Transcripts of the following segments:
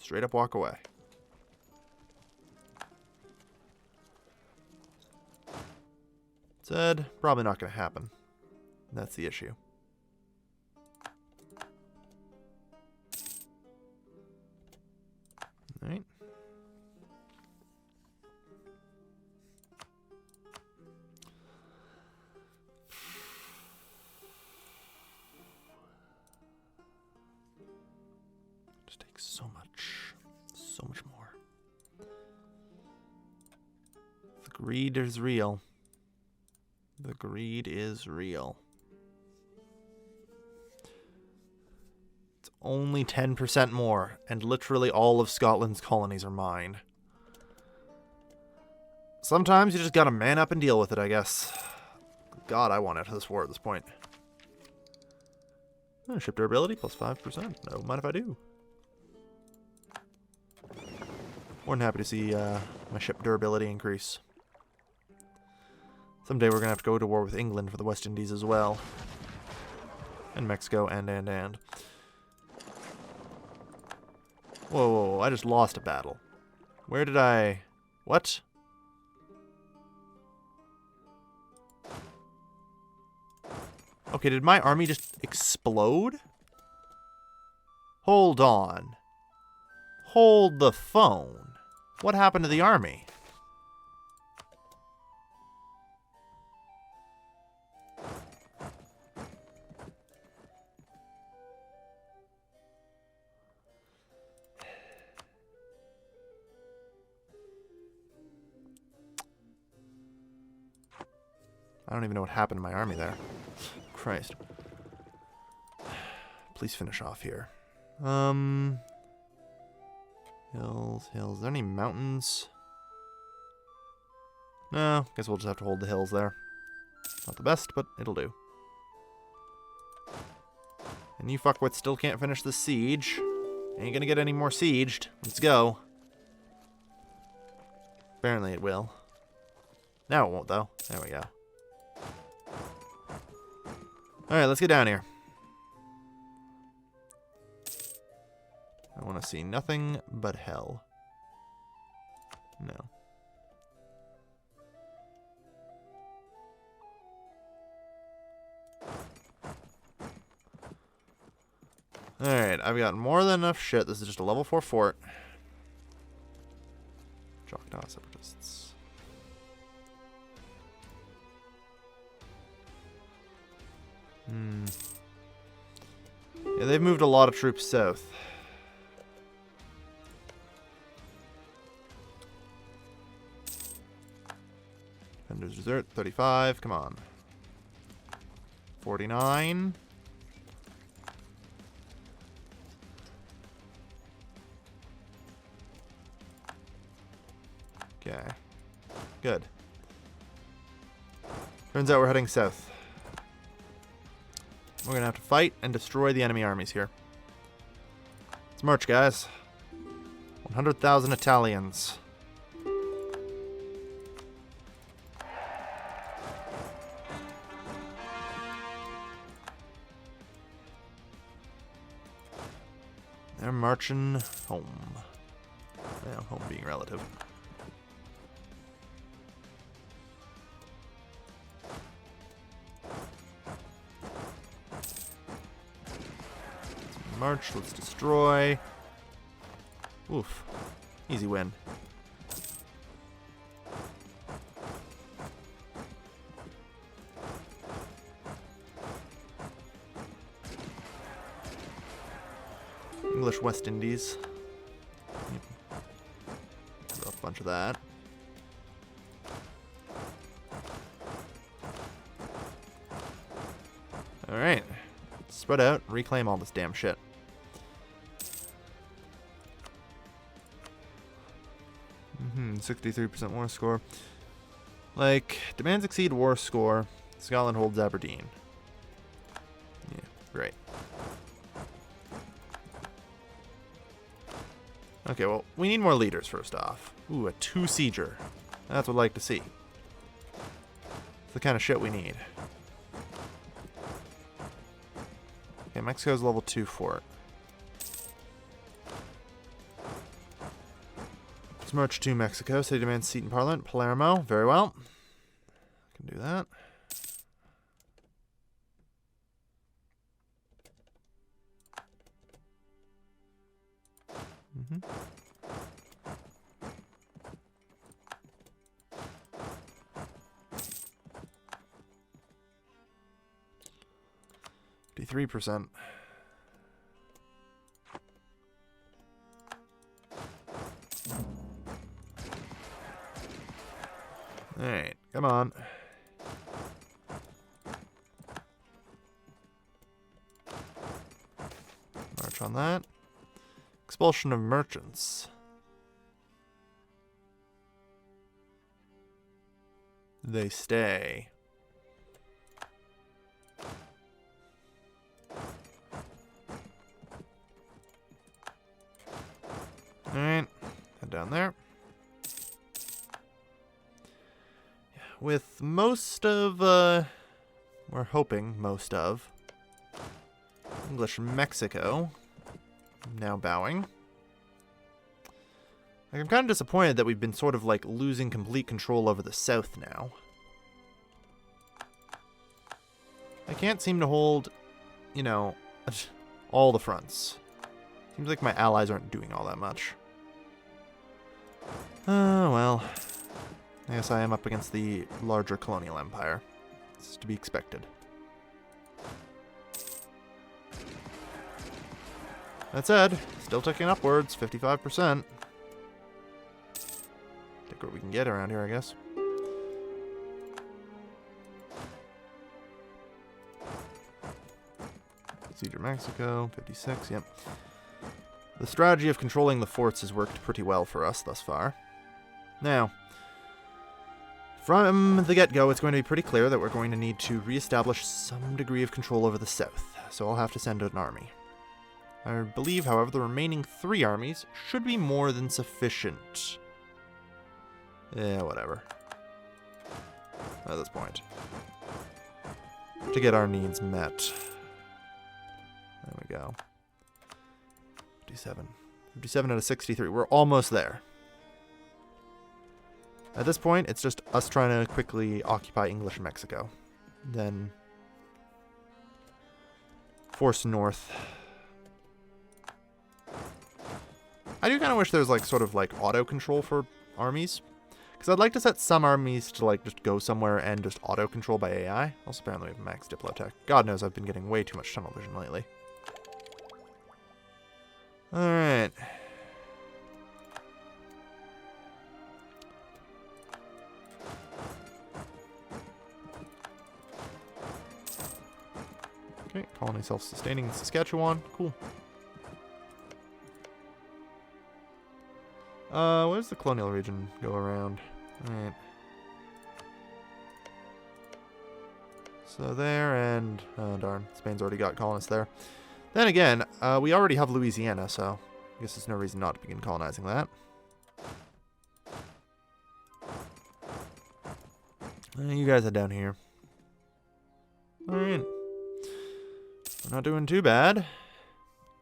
straight up walk away. Said, probably not going to happen. That's the issue. Alright. Just takes so much more. The greed is real. The greed is real. It's only 10% more, and literally all of Scotland's colonies are mine. Sometimes you just gotta man up and deal with it, I guess. God, I want out of this war at this point. Oh, ship durability plus 5%. No mind if I do. More than happy to see my ship durability increase. Someday we're going to have to go to war with England for the West Indies as well. And Mexico, and. Whoa, whoa, whoa, I just lost a battle. Where did I... What? Okay, did my army just explode? Hold on. Hold the phone. What happened to the army? I don't even know what happened to my army there. Christ. Please finish off here. Hills. Is there any mountains? No, guess we'll just have to hold the hills there. Not the best, but it'll do. And you fuckwits still can't finish the siege. Ain't gonna get any more sieged. Let's go. Apparently it will. Now it won't, though. There we go. Alright, let's get down here. I want to see nothing but hell. No. Alright, I've got more than enough shit. This is just a level 4 fort. Choctaw separatists. Yeah, they've moved a lot of troops south. Defenders Desert, 35, come on. 49. Okay. Good. Turns out we're heading south. We're going to have to fight and destroy the enemy armies here. Let's march, guys. 100,000 Italians. They're marching home. Well, home being relative. March, let's destroy. Oof. Easy win. English West Indies. Rough bunch of that. Alright. Spread out, reclaim all this damn shit. Mm-hmm, 63% war score. Like, demands exceed war score. Scotland holds Aberdeen. Yeah, great. Okay, well, we need more leaders first off. Ooh, a 2-sieger. That's what I'd like to see. It's the kind of shit we need. Okay, Mexico's level 2 fort. Let's march to Mexico. City demands seat in Parliament. Palermo. Very well. Can do that. Mm-hmm. %. Alright, come on. March on that. Expulsion of merchants. They stay. Alright, head down there. With most of, we're hoping most of, English Mexico now bowing. Like, I'm kind of disappointed that we've been sort of like losing complete control over the south now. I can't seem to hold, you know, all the fronts. Seems like my allies aren't doing all that much. Oh, well. I guess I am up against the larger colonial empire. It's to be expected. That said, still ticking upwards, 55%. Take what we can get around here, I guess. Siege of Mexico, 56, yep. The strategy of controlling the forts has worked pretty well for us thus far. Now, from the get-go, it's going to be pretty clear that we're going to need to reestablish some degree of control over the south, so I'll have to send an army. I believe, however, the remaining 3 armies should be more than sufficient. Yeah, whatever. At this point. To get our needs met. There we go. 57. 57 out of 63. We're almost there. At this point, it's just us trying to quickly occupy English Mexico. Then force north. I do kind of wish there was like sort of like auto control for armies. Because I'd like to set some armies to like just go somewhere and just auto control by AI. Also apparently we have max Diplotech. God knows I've been getting way too much tunnel vision lately. Alright. Okay, colony self-sustaining in Saskatchewan. Cool. Where does the colonial region go around? Alright. So there and... oh, darn. Spain's already got colonists there. Then again, we already have Louisiana, so I guess there's no reason not to begin colonizing that. You guys head down here. Alright. We're not doing too bad.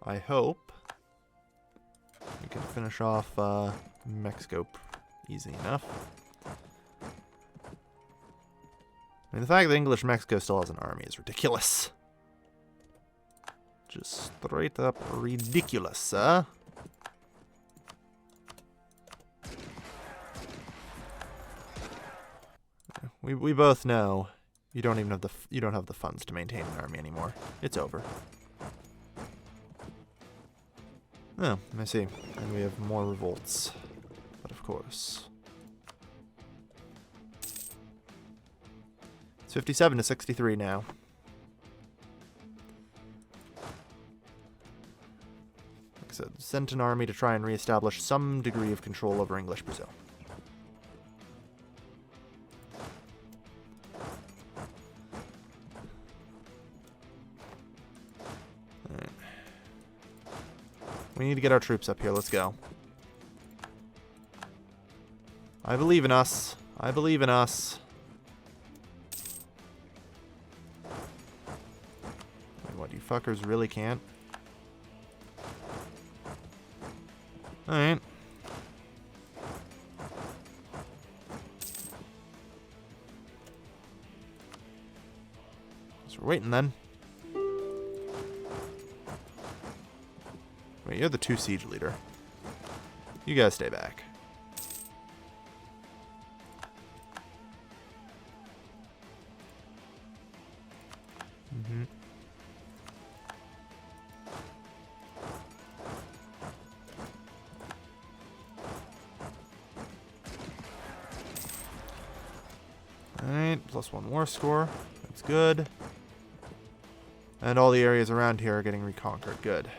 I hope. We can finish off Mexico easy enough. I mean, the fact that English Mexico still has an army is ridiculous. Just straight up ridiculous, sir. We both know you don't even have the funds to maintain an army anymore. It's over. Oh, let me see. And we have more revolts. But of course. It's 57 to 63 now. Like I said, sent an army to try and reestablish some degree of control over English Brazil. We need to get our troops up here. Let's go. I believe in us. I believe in us. Wait, what, you fuckers really can't? we're waiting then. Wait, you're the 2 siege leader. You guys stay back. Mm-hmm. Alright, +1 war score. That's good. And all the areas around here are getting reconquered. Good.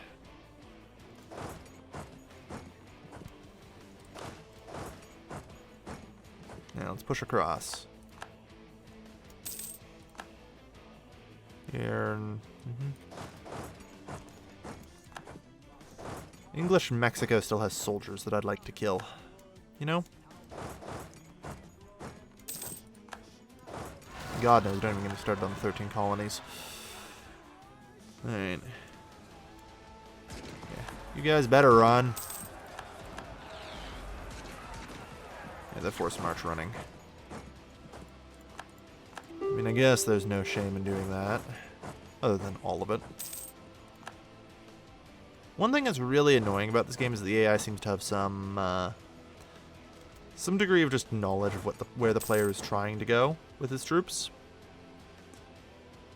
Now let's push across. Here. English Mexico still has soldiers that I'd like to kill. You know? God knows, don't even get me started on the 13 colonies. Alright. Yeah. You guys better run. Yeah, that forced march running. I mean, I guess there's no shame in doing that. Other than all of it. One thing that's really annoying about this game is the AI seems to have some degree of just knowledge of where the player is trying to go with his troops.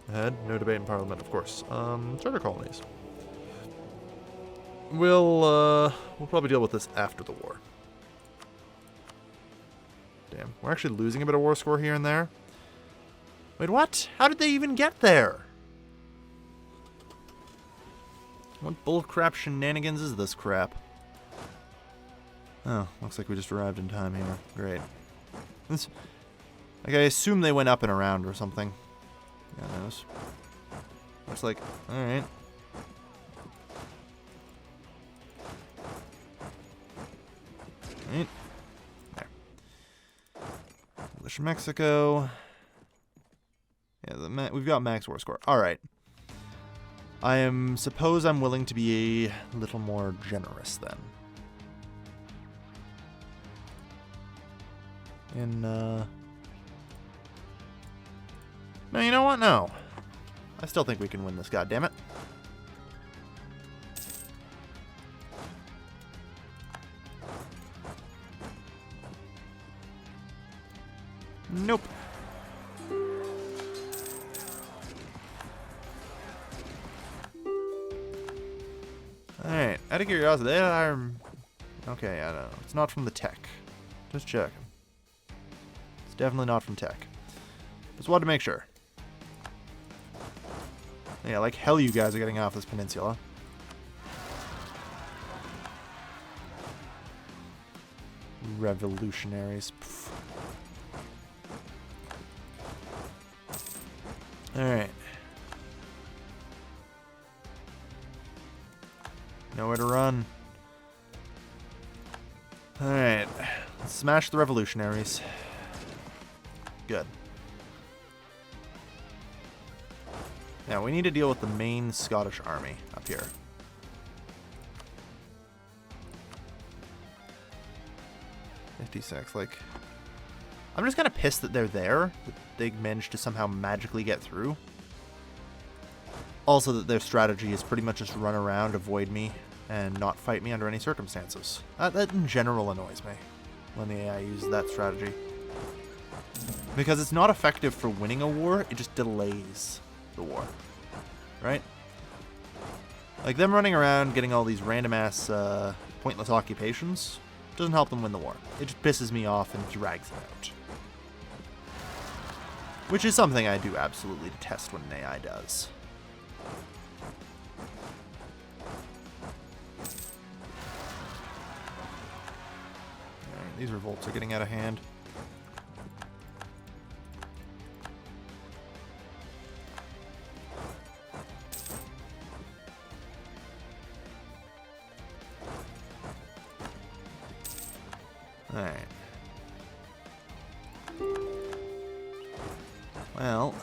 Ahead, no debate in Parliament, of course. Charter colonies. We'll probably deal with this after the war. Damn, we're actually losing a bit of war score here and there. Wait, what? How did they even get there? What bullcrap shenanigans is this crap? Oh, looks like we just arrived in time here. Great. Like, I assume they went up and around or something. God knows. Looks like... Alright. Alright. There. English Mexico. Yeah, we've got max war score. Alright. Suppose I'm willing to be a little more generous then. No, you know what? No. I still think we can win this, goddammit. Nope. Alright, out of curiosity, okay, I don't know. It's not from the tech. Just checking. It's definitely not from tech. Just wanted to make sure. Yeah, like hell you guys are getting off this peninsula. Revolutionaries. Alright. Nowhere to run. Alright. Let's smash the revolutionaries. Good. Now, we need to deal with the main Scottish army up here. $56, like... I'm just kind of pissed that they're there. That they managed to somehow magically get through. Also that their strategy is pretty much just run around, avoid me, and not fight me under any circumstances. That in general annoys me when the AI uses that strategy. Because it's not effective for winning a war, it just delays the war. Right? Like them running around getting all these random ass pointless occupations doesn't help them win the war. It just pisses me off and drags it out. Which is something I do absolutely detest when an AI does. Alright, these revolts are getting out of hand. Alright. Well,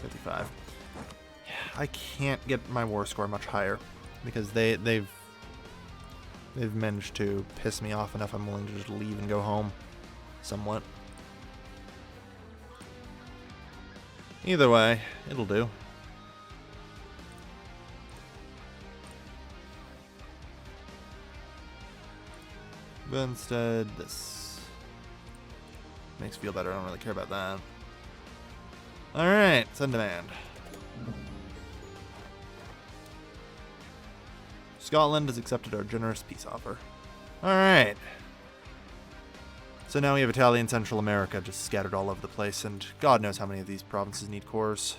55. I can't get my war score much higher because they've managed to piss me off enough I'm willing to just leave and go home somewhat. Either way, it'll do. But instead, this makes me feel better. I don't really care about that. Alright, send demand. Scotland has accepted our generous peace offer. Alright. So now we have Italian Central America just scattered all over the place, and God knows how many of these provinces need cores.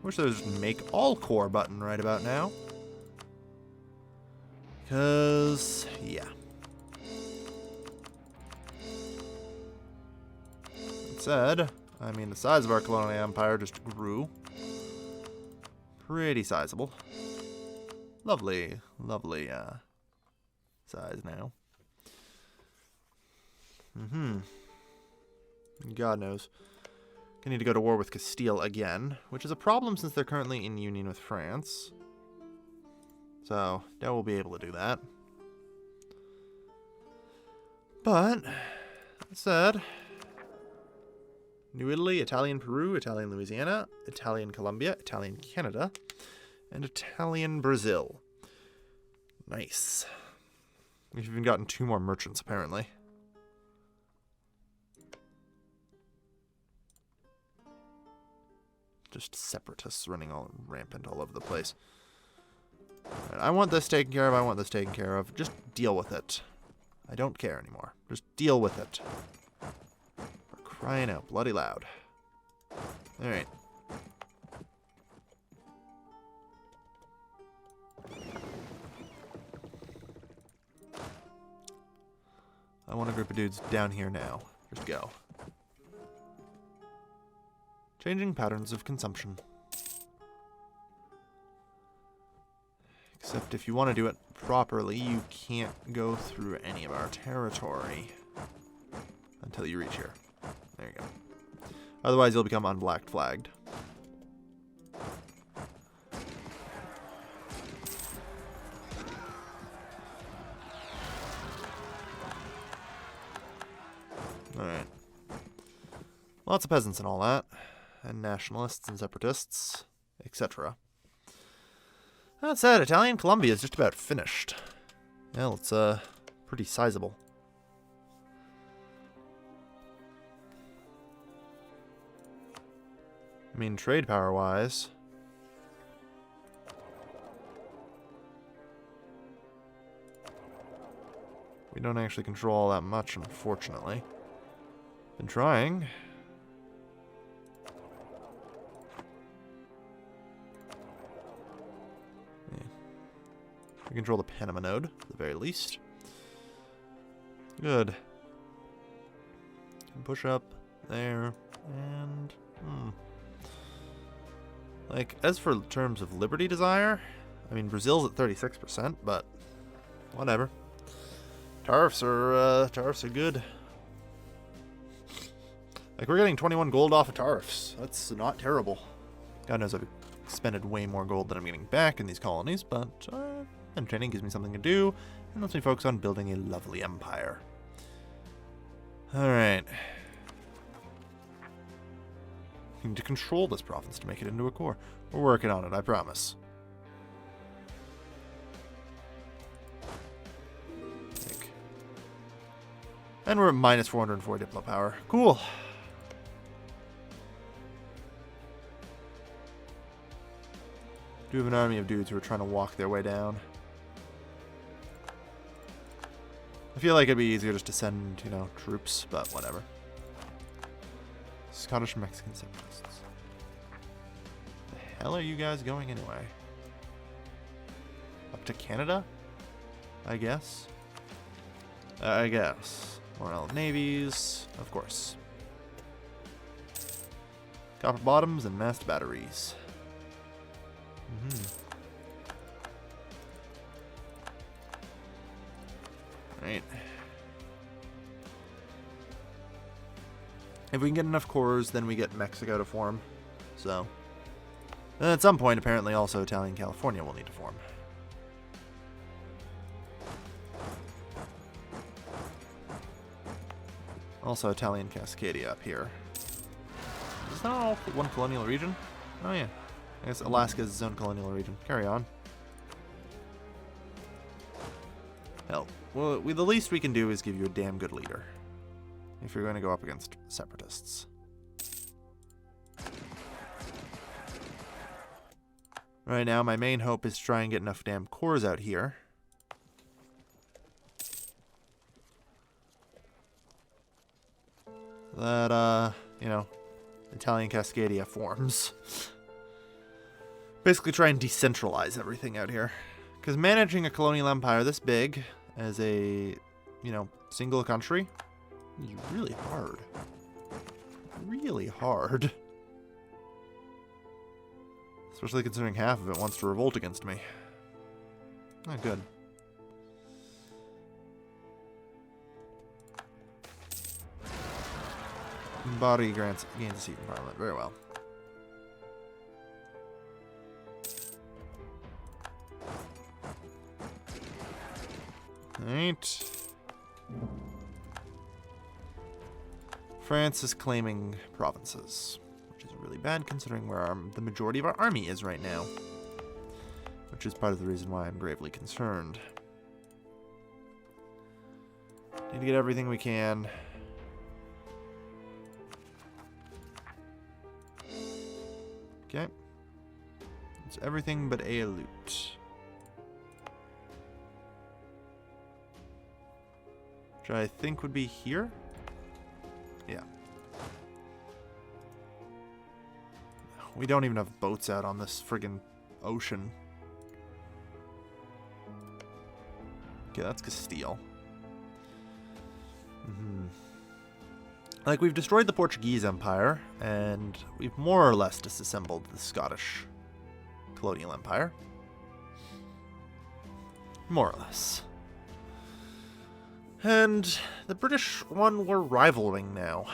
Wish there was a make all core button right about now. Because, yeah. That said, I mean, the size of our colonial empire just grew. Pretty sizable. Lovely, lovely size now. God knows. I need to go to war with Castile again, which is a problem since they're currently in union with France. So, now we'll be able to do that. But, that said, New Italy, Italian Peru, Italian Louisiana, Italian Colombia, Italian Canada, and Italian Brazil. Nice. We've even gotten 2 more merchants, apparently. Just separatists running all rampant all over the place. Right, I want this taken care of, I want this taken care of. Just deal with it. I don't care anymore. Just deal with it. We're crying out bloody loud. Alright. I want a group of dudes down here now. Just go. Changing patterns of consumption. Except if you want to do it properly, you can't go through any of our territory until you reach here. There you go. Otherwise, you'll become unblack flagged. Alright. Lots of peasants and all that. And nationalists and separatists, etc. That said, Italian Colombia is just about finished. Well, it's pretty sizable. I mean, trade power-wise, we don't actually control all that much, unfortunately. Been trying. We control the Panama node, at the very least. Good. Can push up there, and... Like, as for terms of liberty desire, I mean, Brazil's at 36%, but whatever. Tariffs are good. Like, we're getting 21 gold off of tariffs. That's not terrible. God knows I've expended way more gold than I'm getting back in these colonies, but entertaining gives me something to do, and lets me focus on building a lovely empire. Alright. We need to control this province to make it into a core. We're working on it, I promise. And we're at minus 404 Diplo power. Cool. Do have an army of dudes who are trying to walk their way down. I feel like it'd be easier just to send, you know, troops, but whatever. Scottish and Mexican separatists. The hell are you guys going anyway? Up to Canada? I guess. More Allied navies, of course. Copper bottoms and massed batteries. Right. If we can get enough cores, then we get Mexico to form. So, and at some point, apparently, also Italian California will need to form. Also Italian Cascadia up here. Is that all one colonial region? Oh yeah. I guess Alaska is its own colonial region. Carry on. Hell. well, the least we can do is give you a damn good leader. If you're going to go up against separatists. Right now, my main hope is to try and get enough damn cores out here. That, you know, Italian Cascadia forms. Basically try and decentralize everything out here. Because managing a colonial empire this big as a, you know, single country is really hard. Really hard. Especially considering half of it wants to revolt against me. Oh, good. Body gains a seat in Parliament. Very well. Alright. France is claiming provinces, which is really bad considering where the majority of our army is right now. Which is part of the reason why I'm gravely concerned. Need to get everything we can. Okay. It's everything but a loot. Which I think would be here? Yeah. We don't even have boats out on this friggin' ocean. Okay, that's Castile. Like, we've destroyed the Portuguese Empire, and we've more or less disassembled the Scottish Colonial Empire. More or less. And the British one we're rivaling now.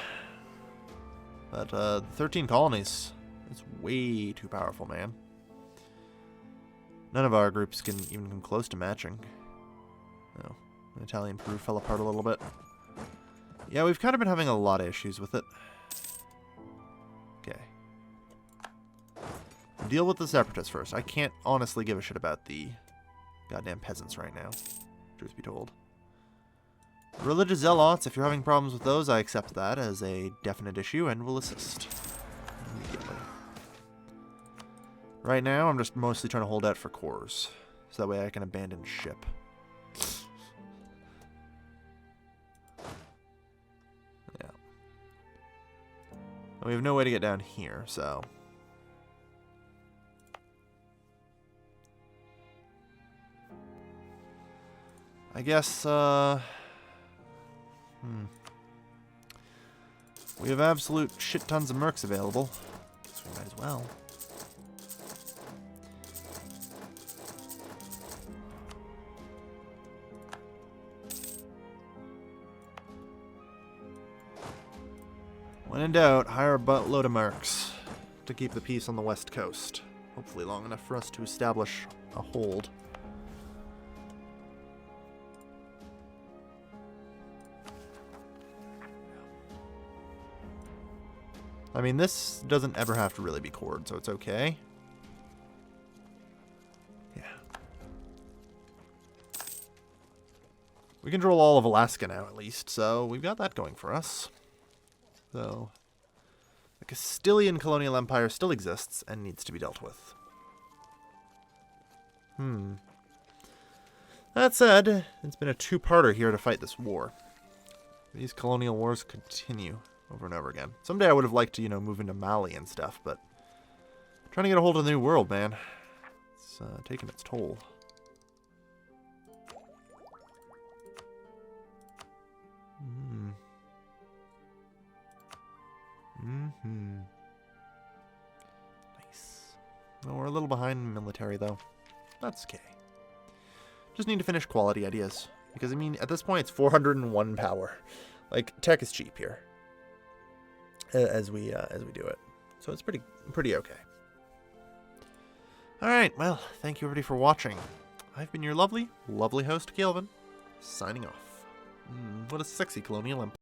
But, 13 colonies. It's way too powerful, man. None of our groups can even come close to matching. Oh, Italian Peru fell apart a little bit. Yeah, we've kind of been having a lot of issues with it. Okay. Deal with the separatists first. I can't honestly give a shit about the goddamn peasants right now, truth be told. Religious zealots, if you're having problems with those, I accept that as a definite issue and will assist immediately. Right now, I'm just mostly trying to hold out for cores, so that way I can abandon ship. Yeah. We have no way to get down here, so... I guess, we have absolute shit tons of mercs available, so we might as well. When in doubt, hire a buttload of mercs to keep the peace on the west coast. Hopefully long enough for us to establish a hold. I mean, this doesn't ever have to really be cored, so it's okay. Yeah. We control all of Alaska now, at least, so we've got that going for us. So, the Castilian colonial empire still exists and needs to be dealt with. That said, it's been a two-parter here to fight this war. These colonial wars continue over and over again. Someday I would have liked to, you know, move into Mali and stuff, but trying to get a hold of the new world, man. It's taking its toll. Nice. Well, we're a little behind in military, though. That's okay. Just need to finish quality ideas. Because, I mean, at this point, it's 401 power. Like, tech is cheap here. As we do it. So it's pretty okay. Alright, well, thank you everybody for watching. I've been your lovely host, Kelvin, signing off. What a sexy colonial empire.